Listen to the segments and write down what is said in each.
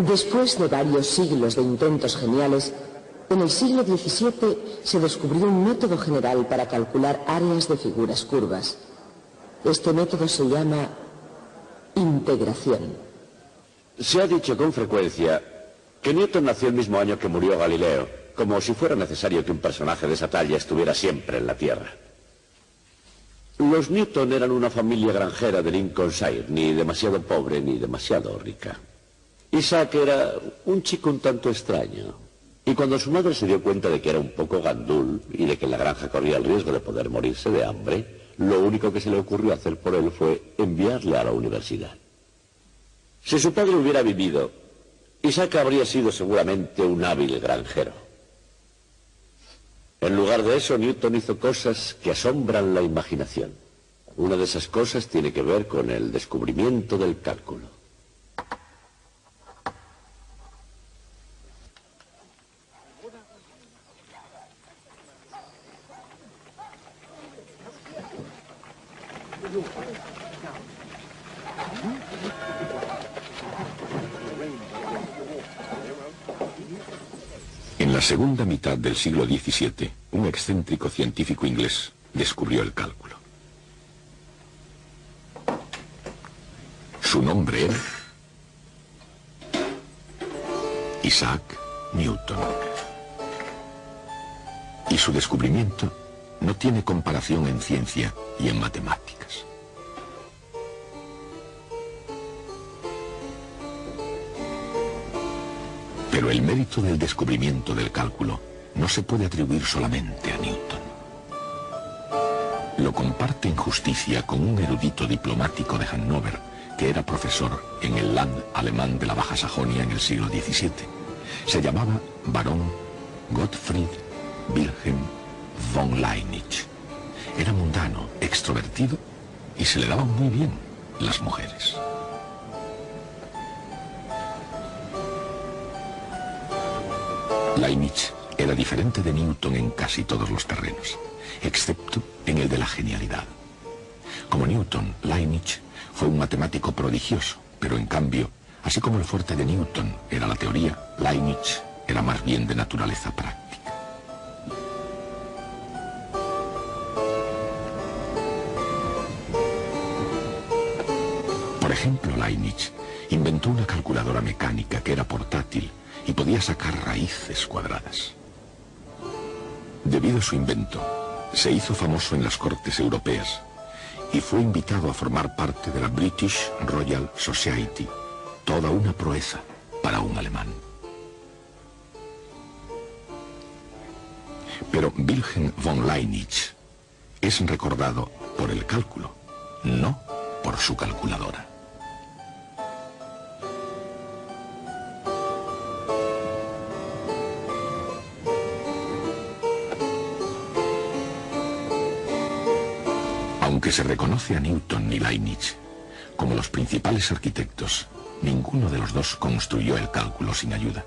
Después de varios siglos de intentos geniales, en el siglo XVII se descubrió un método general para calcular áreas de figuras curvas. Este método se llama integración. Se ha dicho con frecuencia que Newton nació el mismo año que murió Galileo, como si fuera necesario que un personaje de esa talla estuviera siempre en la Tierra. Los Newton eran una familia granjera de Lincolnshire, ni demasiado pobre ni demasiado rica. Isaac era un chico un tanto extraño, y cuando su madre se dio cuenta de que era un poco gandul y de que en la granja corría el riesgo de poder morirse de hambre, lo único que se le ocurrió hacer por él fue enviarle a la universidad. Si su padre hubiera vivido, Isaac habría sido seguramente un hábil granjero. En lugar de eso, Newton hizo cosas que asombran la imaginación. Una de esas cosas tiene que ver con el descubrimiento del cálculo. En la segunda mitad del siglo XVII, un excéntrico científico inglés descubrió el cálculo. Su nombre era Isaac Newton. Y su descubrimiento no tiene comparación en ciencia y en matemáticas. Pero el mérito del descubrimiento del cálculo no se puede atribuir solamente a Newton. Lo comparte en justicia con un erudito diplomático de Hannover que era profesor en el Land alemán de la Baja Sajonia en el siglo XVII. Se llamaba Barón Gottfried Wilhelm von Leibniz. Era mundano, extrovertido y se le daban muy bien las mujeres. Leibniz era diferente de Newton en casi todos los terrenos, excepto en el de la genialidad. Como Newton, Leibniz fue un matemático prodigioso, pero en cambio, así como el fuerte de Newton era la teoría, Leibniz era más bien de naturaleza práctica. Por ejemplo, Leibniz inventó una calculadora mecánica que era portátil y podía sacar raíces cuadradas. Debido a su invento, se hizo famoso en las cortes europeas y fue invitado a formar parte de la British Royal Society, toda una proeza para un alemán. Pero Wilhelm von Leibniz es recordado por el cálculo, no por su calculadora. Aunque se reconoce a Newton y Leibniz como los principales arquitectos, ninguno de los dos construyó el cálculo sin ayuda.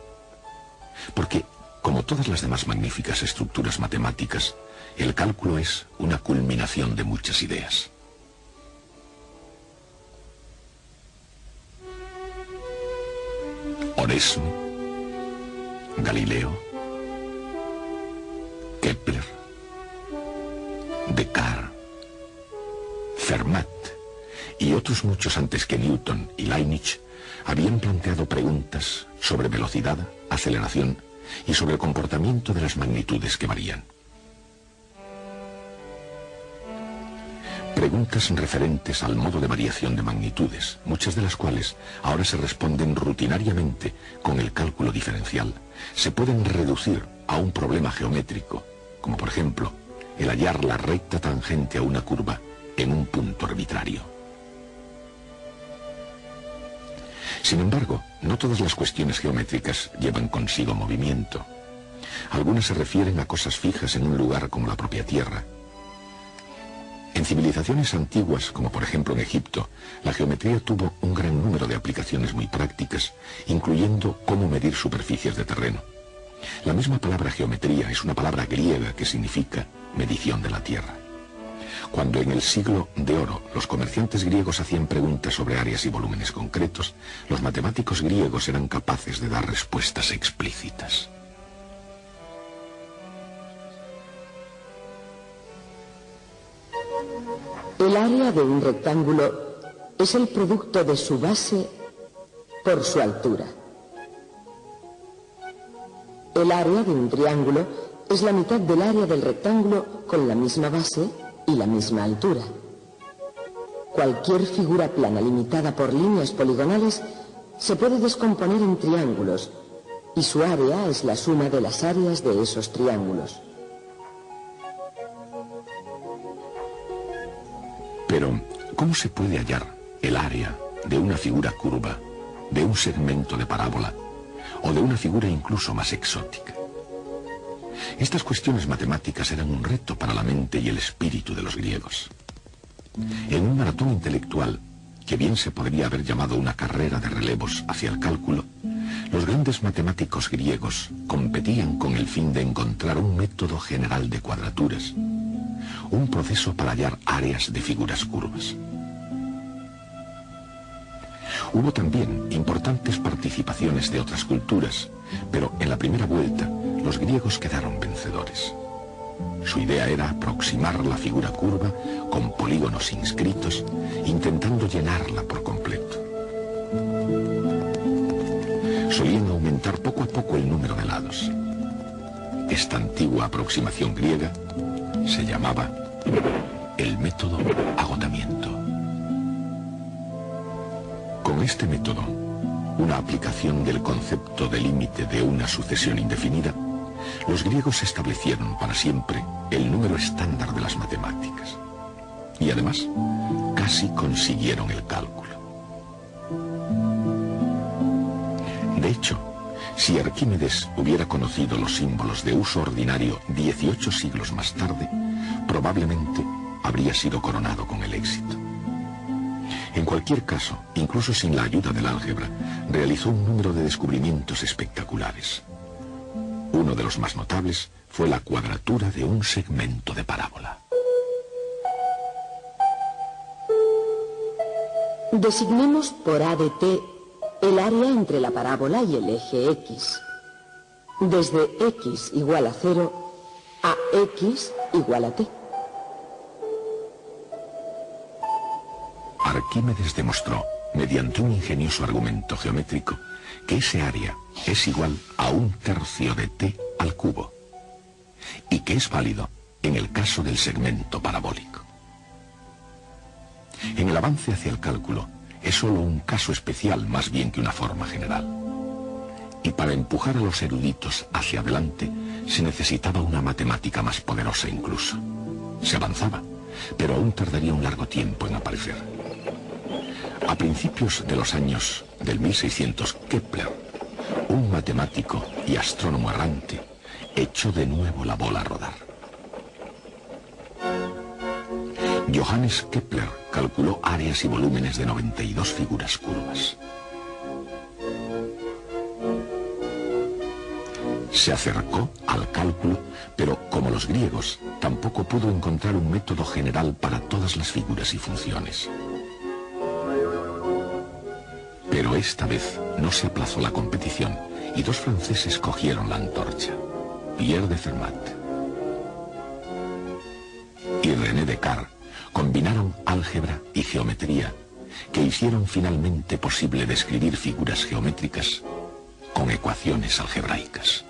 Porque, como todas las demás magníficas estructuras matemáticas, el cálculo es una culminación de muchas ideas. Oresme, Galileo, Kepler, Descartes, Fermat y otros muchos antes que Newton y Leibniz habían planteado preguntas sobre velocidad, aceleración y sobre el comportamiento de las magnitudes que varían. Preguntas referentes al modo de variación de magnitudes, muchas de las cuales ahora se responden rutinariamente con el cálculo diferencial, se pueden reducir a un problema geométrico, como por ejemplo el hallar la recta tangente a una curva en un punto arbitrario. Sin embargo, no todas las cuestiones geométricas llevan consigo movimiento. Algunas se refieren a cosas fijas en un lugar como la propia Tierra. En civilizaciones antiguas, como por ejemplo en Egipto, la geometría tuvo un gran número de aplicaciones muy prácticas, incluyendo cómo medir superficies de terreno. La misma palabra geometría es una palabra griega que significa medición de la Tierra. Cuando en el siglo de oro los comerciantes griegos hacían preguntas sobre áreas y volúmenes concretos, los matemáticos griegos eran capaces de dar respuestas explícitas. El área de un rectángulo es el producto de su base por su altura. El área de un triángulo es la mitad del área del rectángulo con la misma base y la misma altura. Cualquier figura plana limitada por líneas poligonales se puede descomponer en triángulos y su área es la suma de las áreas de esos triángulos. Pero, ¿cómo se puede hallar el área de una figura curva, de un segmento de parábola o de una figura incluso más exótica? Estas cuestiones matemáticas eran un reto para la mente y el espíritu de los griegos. En un maratón intelectual, que bien se podría haber llamado una carrera de relevos hacia el cálculo, los grandes matemáticos griegos competían con el fin de encontrar un método general de cuadraturas, un proceso para hallar áreas de figuras curvas. Hubo también importantes participaciones de otras culturas, pero en la primera vuelta los griegos quedaron vencedores. Su idea era aproximar la figura curva con polígonos inscritos, intentando llenarla por completo. Solían aumentar poco a poco el número de lados. Esta antigua aproximación griega se llamaba el método agotamiento. Con este método, una aplicación del concepto de límite de una sucesión indefinida, los griegos establecieron para siempre el número estándar de las matemáticas. Y además, casi consiguieron el cálculo. De hecho, si Arquímedes hubiera conocido los símbolos de uso ordinario 18 siglos más tarde, probablemente habría sido coronado con el éxito. En cualquier caso, incluso sin la ayuda del álgebra, realizó un número de descubrimientos espectaculares. Uno de los más notables fue la cuadratura de un segmento de parábola. Designemos por A de t el área entre la parábola y el eje X. Desde X igual a 0 a X igual a t. Arquímedes demostró, mediante un ingenioso argumento geométrico, que ese área es igual a 1/3 de t al cubo, y que es válido en el caso del segmento parabólico. En el avance hacia el cálculo, es solo un caso especial más bien que una forma general. Y para empujar a los eruditos hacia adelante, se necesitaba una matemática más poderosa incluso. Se avanzaba, pero aún tardaría un largo tiempo en aparecer. A principios de los años del 1600, Kepler, un matemático y astrónomo errante, echó de nuevo la bola a rodar. Johannes Kepler calculó áreas y volúmenes de 92 figuras curvas. Se acercó al cálculo, pero como los griegos, tampoco pudo encontrar un método general para todas las figuras y funciones. Pero esta vez no se aplazó la competición y dos franceses cogieron la antorcha, Pierre de Fermat y René Descartes. Combinaron álgebra y geometría, que hicieron finalmente posible describir figuras geométricas con ecuaciones algebraicas.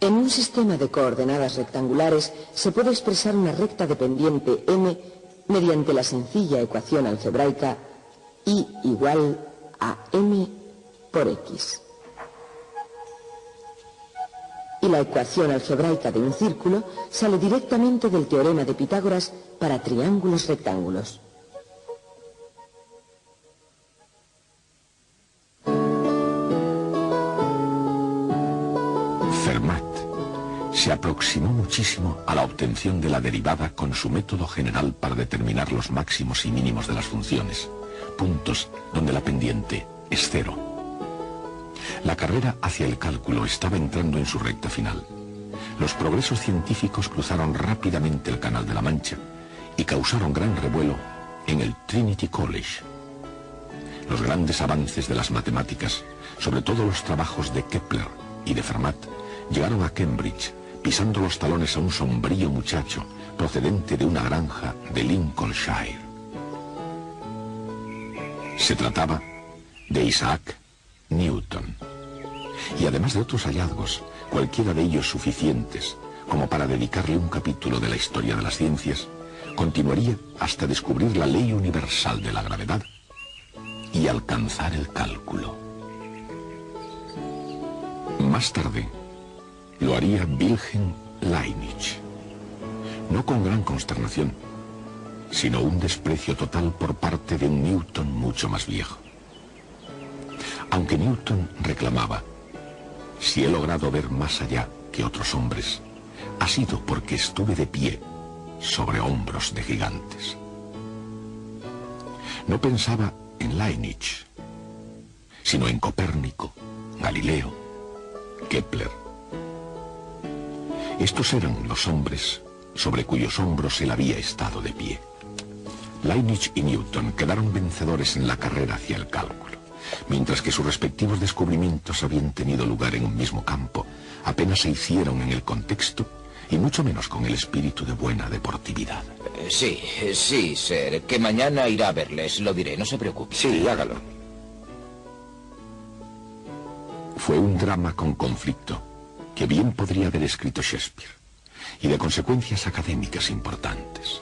En un sistema de coordenadas rectangulares se puede expresar una recta dependiente m mediante la sencilla ecuación algebraica y igual a m por x. Y la ecuación algebraica de un círculo sale directamente del teorema de Pitágoras para triángulos rectángulos. Fermat se aproximó muchísimo a la obtención de la derivada con su método general para determinar los máximos y mínimos de las funciones, puntos donde la pendiente es cero. La carrera hacia el cálculo estaba entrando en su recta final. los progresos científicos cruzaron rápidamente el Canal de la Mancha y causaron gran revuelo en el Trinity College. Los grandes avances de las matemáticas, sobre todo los trabajos de Kepler y de Fermat, llegaron a Cambridge, pisando los talones a un sombrío muchacho procedente de una granja de Lincolnshire. Se trataba de Isaac Newton. Y además de otros hallazgos, cualquiera de ellos suficientes como para dedicarle un capítulo de la historia de las ciencias, continuaría hasta descubrir la ley universal de la gravedad y alcanzar el cálculo. Más tarde, lo haría Wilhelm Leibniz, no con gran consternación, sino un desprecio total por parte de un Newton mucho más viejo. Aunque Newton reclamaba: si he logrado ver más allá que otros hombres, ha sido porque estuve de pie sobre hombros de gigantes. No pensaba en Leibniz, sino en Copérnico, Galileo, Kepler. Estos eran los hombres sobre cuyos hombros él había estado de pie. Leibniz y Newton quedaron vencedores en la carrera hacia el cálculo. Mientras que sus respectivos descubrimientos habían tenido lugar en un mismo campo, apenas se hicieron en el contexto y mucho menos con el espíritu de buena deportividad. Sí, Sir, que mañana irá a verles, lo diré, no se preocupe. Sí, hágalo. Fue un drama con conflicto que bien podría haber escrito Shakespeare, y de consecuencias académicas importantes.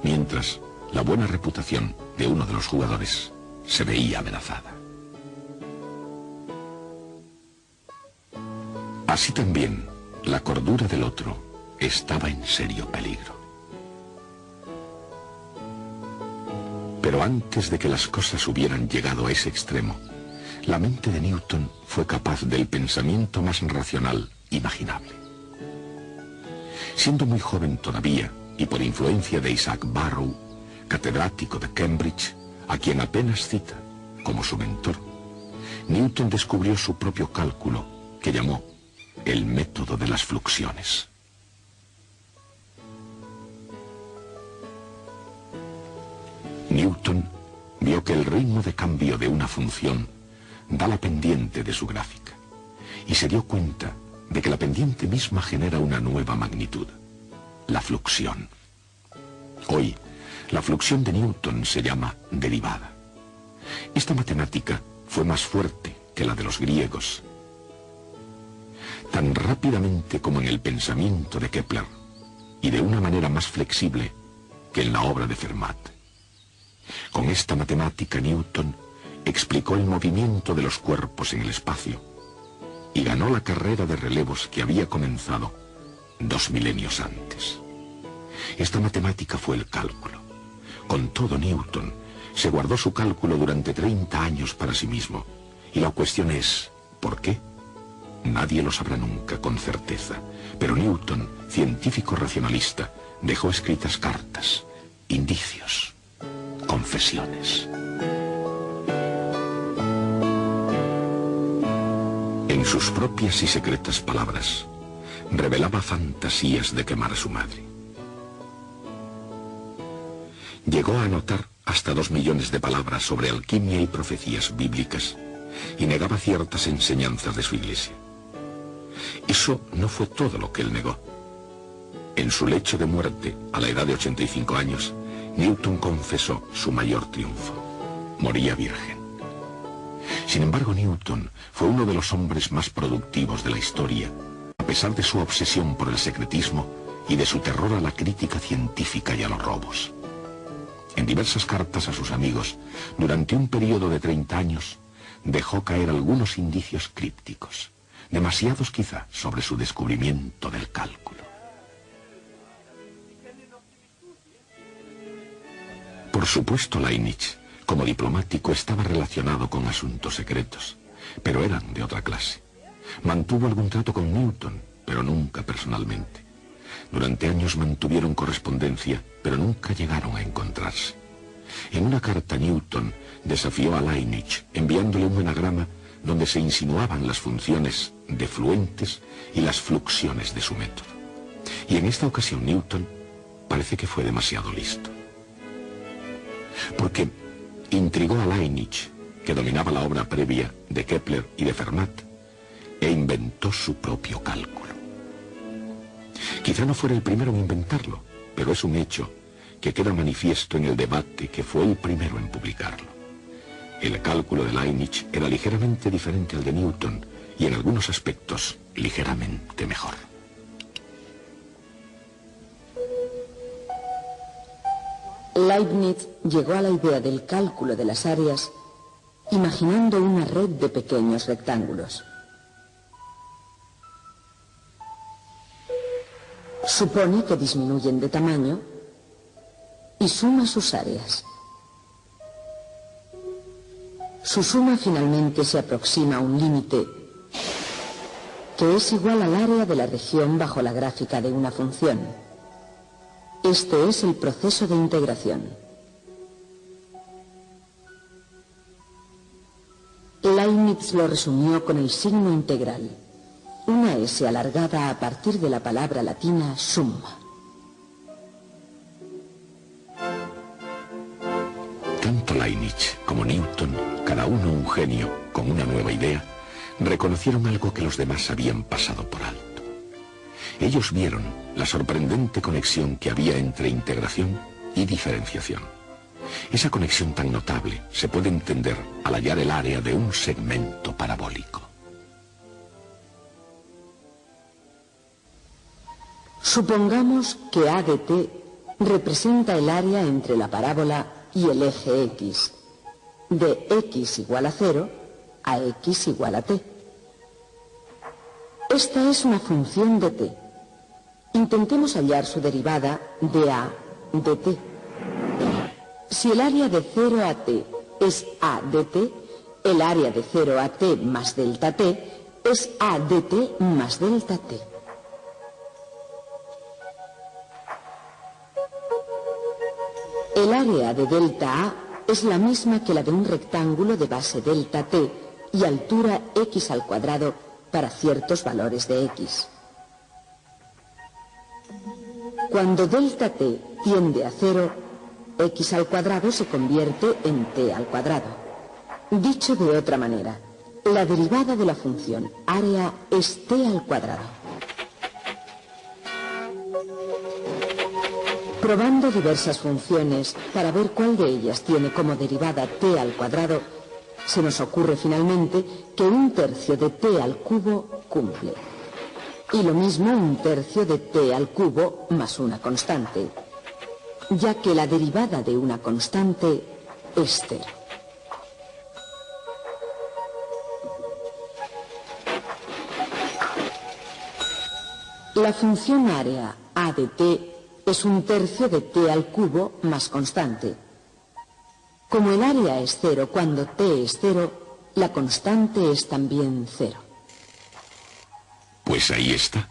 Mientras, la buena reputación de uno de los jugadores se veía amenazada. Así también, la cordura del otro estaba en serio peligro. Pero antes de que las cosas hubieran llegado a ese extremo, la mente de Newton fue capaz del pensamiento más racional imaginable. Siendo muy joven todavía, y por influencia de Isaac Barrow, catedrático de Cambridge, a quien apenas cita como su mentor, Newton descubrió su propio cálculo, que llamó el método de las fluxiones. Newton vio que el ritmo de cambio de una función da la pendiente de su gráfica, y se dio cuenta de que la pendiente misma genera una nueva magnitud, la fluxión. Hoy, la fluxión de Newton se llama derivada. Esta matemática fue más fuerte que la de los griegos. Tan rápidamente como en el pensamiento de Kepler, y de una manera más flexible que en la obra de Fermat. Con esta matemática Newton explicó el movimiento de los cuerpos en el espacio y ganó la carrera de relevos que había comenzado 2 milenios antes. Esta matemática fue el cálculo. Con todo, Newton se guardó su cálculo durante 30 años para sí mismo. Y la cuestión es, ¿por qué? Nadie lo sabrá nunca con certeza. Pero Newton, científico racionalista, dejó escritas cartas, indicios, confesiones. En sus propias y secretas palabras, revelaba fantasías de quemar a su madre. Llegó a anotar hasta 2 millones de palabras sobre alquimia y profecías bíblicas, y negaba ciertas enseñanzas de su iglesia. Eso no fue todo lo que él negó. En su lecho de muerte, a la edad de 85 años, Newton confesó su mayor triunfo: moría virgen. Sin embargo, Newton fue uno de los hombres más productivos de la historia, a pesar de su obsesión por el secretismo y de su terror a la crítica científica y a los robos. En diversas cartas a sus amigos, durante un periodo de 30 años, dejó caer algunos indicios crípticos, demasiados quizá, sobre su descubrimiento del cálculo. Por supuesto, Leibniz, como diplomático, estaba relacionado con asuntos secretos, pero eran de otra clase. Mantuvo algún trato con Newton, pero nunca personalmente. Durante años mantuvieron correspondencia, pero nunca llegaron a encontrarse. En una carta, Newton desafió a Leibniz, enviándole un enagrama donde se insinuaban las funciones de fluentes y las fluxiones de su método. Y en esta ocasión Newton parece que fue demasiado listo. Porque intrigó a Leibniz, que dominaba la obra previa de Kepler y de Fermat, e inventó su propio cálculo. Quizá no fuera el primero en inventarlo, pero es un hecho que queda manifiesto en el debate que fue el primero en publicarlo. El cálculo de Leibniz era ligeramente diferente al de Newton y en algunos aspectos ligeramente mejor. Leibniz llegó a la idea del cálculo de las áreas imaginando una red de pequeños rectángulos. Supone que disminuyen de tamaño y suma sus áreas. Su suma finalmente se aproxima a un límite que es igual al área de la región bajo la gráfica de una función. Este es el proceso de integración. Leibniz lo resumió con el signo integral, una S alargada a partir de la palabra latina summa. Tanto Leibniz como Newton, cada uno un genio con una nueva idea, reconocieron algo que los demás habían pasado por alto. Ellos vieron la sorprendente conexión que había entre integración y diferenciación. Esa conexión tan notable se puede entender al hallar el área de un segmento parabólico. Supongamos que A de t representa el área entre la parábola y el eje X, de X igual a 0 a X igual a t. Esta es una función de t. Intentemos hallar su derivada de A de t. Si el área de 0 a t es A de t, el área de 0 a t más delta t es A de t más delta t. El área de delta A es la misma que la de un rectángulo de base delta t y altura x al cuadrado para ciertos valores de x. Cuando delta t tiende a 0, x al cuadrado se convierte en t al cuadrado. Dicho de otra manera, la derivada de la función área es t al cuadrado. Probando diversas funciones para ver cuál de ellas tiene como derivada t al cuadrado, se nos ocurre finalmente que un tercio de t al cubo cumple. Y lo mismo un tercio de t al cubo más una constante, ya que la derivada de una constante es 0. La función área a de t es un tercio de t al cubo más constante. Como el área es 0 cuando t es 0, la constante es también 0. Pues ahí está,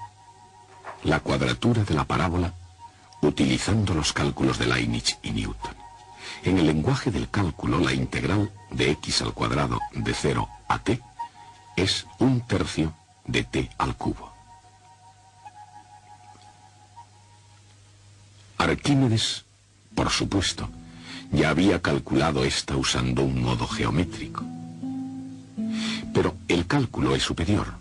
la cuadratura de la parábola utilizando los cálculos de Leibniz y Newton. En el lenguaje del cálculo, la integral de x al cuadrado de 0 a t es un tercio de t al cubo. Arquímedes, por supuesto, ya había calculado esta usando un modo geométrico. Pero el cálculo es superior.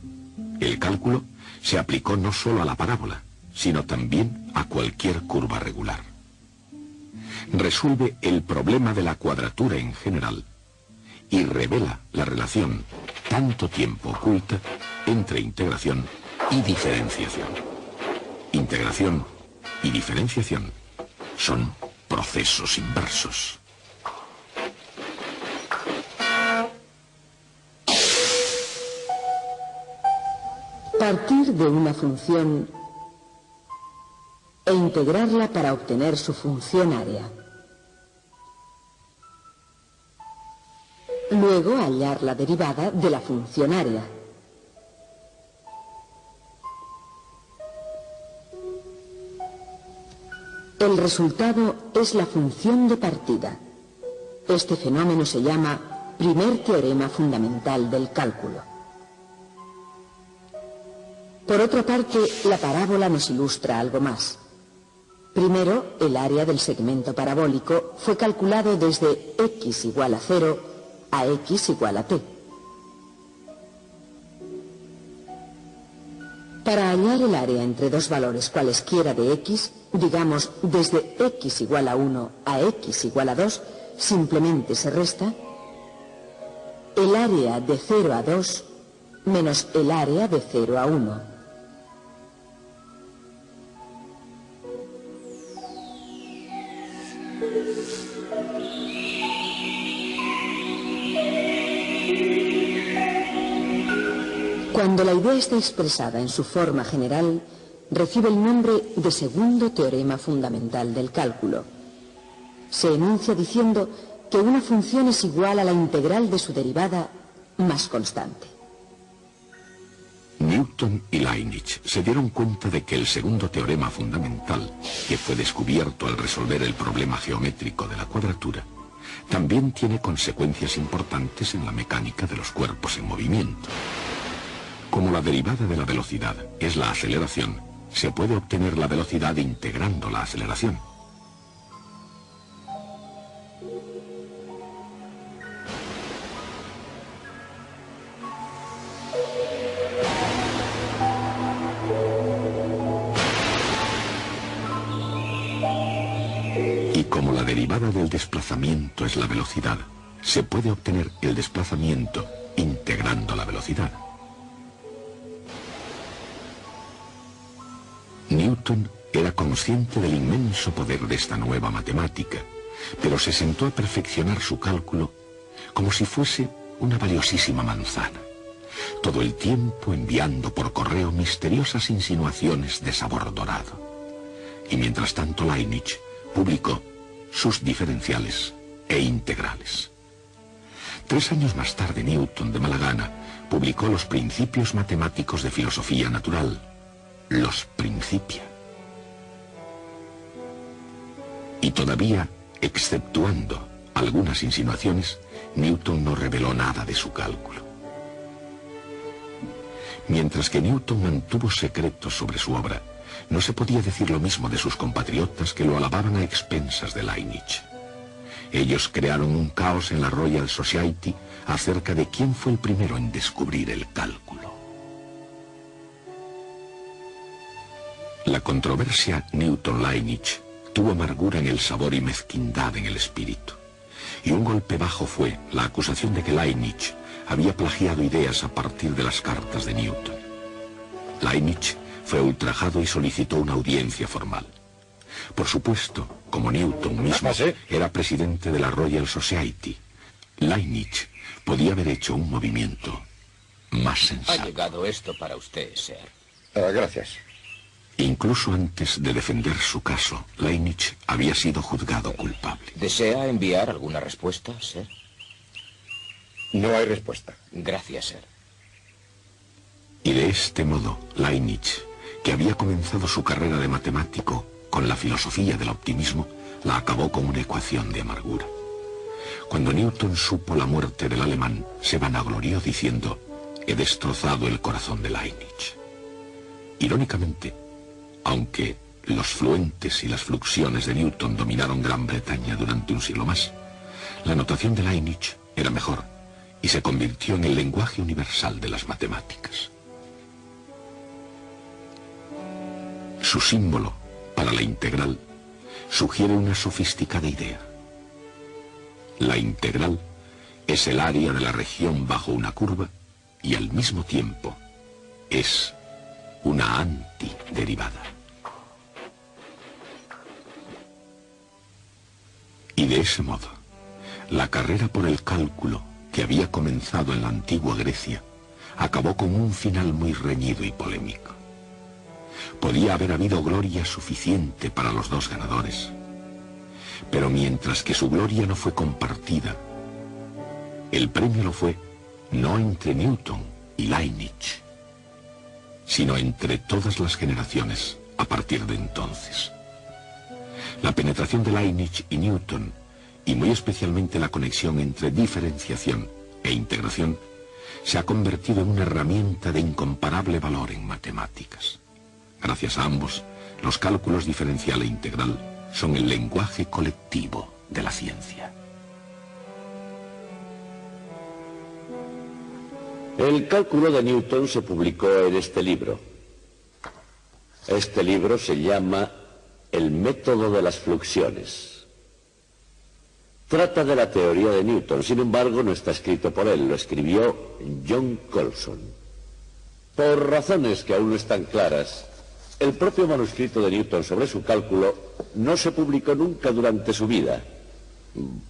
El cálculo se aplicó no solo a la parábola, sino también a cualquier curva regular. Resuelve el problema de la cuadratura en general y revela la relación tanto tiempo oculta entre integración y diferenciación. Integración y diferenciación son procesos inversos. Partir de una función e integrarla para obtener su función área. Luego hallar la derivada de la función área. El resultado es la función de partida. Este fenómeno se llama primer teorema fundamental del cálculo. Por otra parte, la parábola nos ilustra algo más. Primero, el área del segmento parabólico fue calculado desde x igual a 0 a x igual a t. Para hallar el área entre dos valores cualesquiera de x, digamos desde x igual a 1 a x igual a 2, simplemente se resta el área de 0 a 2 menos el área de 0 a 1. Cuando la idea está expresada en su forma general, recibe el nombre de segundo teorema fundamental del cálculo. Se enuncia diciendo que una función es igual a la integral de su derivada más constante. Newton y Leibniz se dieron cuenta de que el segundo teorema fundamental, que fue descubierto al resolver el problema geométrico de la cuadratura, también tiene consecuencias importantes en la mecánica de los cuerpos en movimiento. Como la derivada de la velocidad es la aceleración, se puede obtener la velocidad integrando la aceleración. Y como la derivada del desplazamiento es la velocidad, se puede obtener el desplazamiento integrando la velocidad. Newton era consciente del inmenso poder de esta nueva matemática, pero se sentó a perfeccionar su cálculo como si fuese una valiosísima manzana, todo el tiempo enviando por correo misteriosas insinuaciones de sabor dorado. Y mientras tanto Leibniz publicó sus diferenciales e integrales. 3 años más tarde, Newton, de mala gana, publicó los Principios Matemáticos de Filosofía Natural, los Principia. Y todavía, exceptuando algunas insinuaciones, Newton no reveló nada de su cálculo. Mientras que Newton mantuvo secretos sobre su obra, no se podía decir lo mismo de sus compatriotas que lo alababan a expensas de Leibniz. Ellos crearon un caos en la Royal Society acerca de quién fue el primero en descubrir el cálculo. La controversia Newton-Leibniz tuvo amargura en el sabor y mezquindad en el espíritu. Y un golpe bajo fue la acusación de que Leibniz había plagiado ideas a partir de las cartas de Newton. Leibniz fue ultrajado y solicitó una audiencia formal. Por supuesto, como Newton mismo era presidente de la Royal Society, Leibniz podía haber hecho un movimiento más sensato. Ha llegado esto para usted, Sir. Gracias. Incluso antes de defender su caso, Leibniz había sido juzgado culpable. ¿Desea enviar alguna respuesta, Sir? No hay respuesta. Gracias, Sir. Y de este modo, Leibniz, que había comenzado su carrera de matemático con la filosofía del optimismo, la acabó con una ecuación de amargura. Cuando Newton supo la muerte del alemán, se vanaglorió diciendo: he destrozado el corazón de Leibniz. Irónicamente, aunque los fluentes y las fluxiones de Newton dominaron Gran Bretaña durante un siglo más, la notación de Leibniz era mejor y se convirtió en el lenguaje universal de las matemáticas. Su símbolo para la integral sugiere una sofisticada idea. La integral es el área de la región bajo una curva y al mismo tiempo es una antiderivada. Y de ese modo, la carrera por el cálculo que había comenzado en la antigua Grecia acabó con un final muy reñido y polémico. Podía haber habido gloria suficiente para los dos ganadores, pero mientras que su gloria no fue compartida, el premio lo fue no entre Newton y Leibniz, sino entre todas las generaciones a partir de entonces. La penetración de Leibniz y Newton, y muy especialmente la conexión entre diferenciación e integración, se ha convertido en una herramienta de incomparable valor en matemáticas. Gracias a ambos, los cálculos diferencial e integral son el lenguaje colectivo de la ciencia. El cálculo de Newton se publicó en este libro. Este libro se llama El método de las fluxiones. Trata de la teoría de Newton, sin embargo no está escrito por él, lo escribió John Colson. Por razones que aún no están claras, el propio manuscrito de Newton sobre su cálculo no se publicó nunca durante su vida.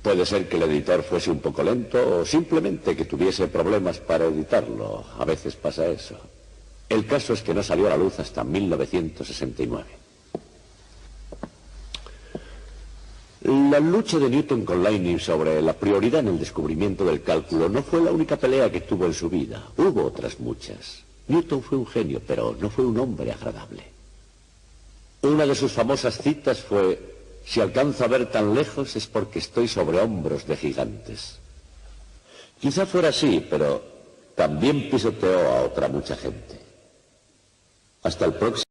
Puede ser que el editor fuese un poco lento o simplemente que tuviese problemas para editarlo. A veces pasa eso. El caso es que no salió a la luz hasta 1969. La lucha de Newton con Leibniz sobre la prioridad en el descubrimiento del cálculo no fue la única pelea que tuvo en su vida. Hubo otras muchas. Newton fue un genio, pero no fue un hombre agradable. Una de sus famosas citas fue: si alcanzo a ver tan lejos es porque estoy sobre hombros de gigantes. Quizá fuera así, pero también pisoteó a otra mucha gente. Hasta el próximo.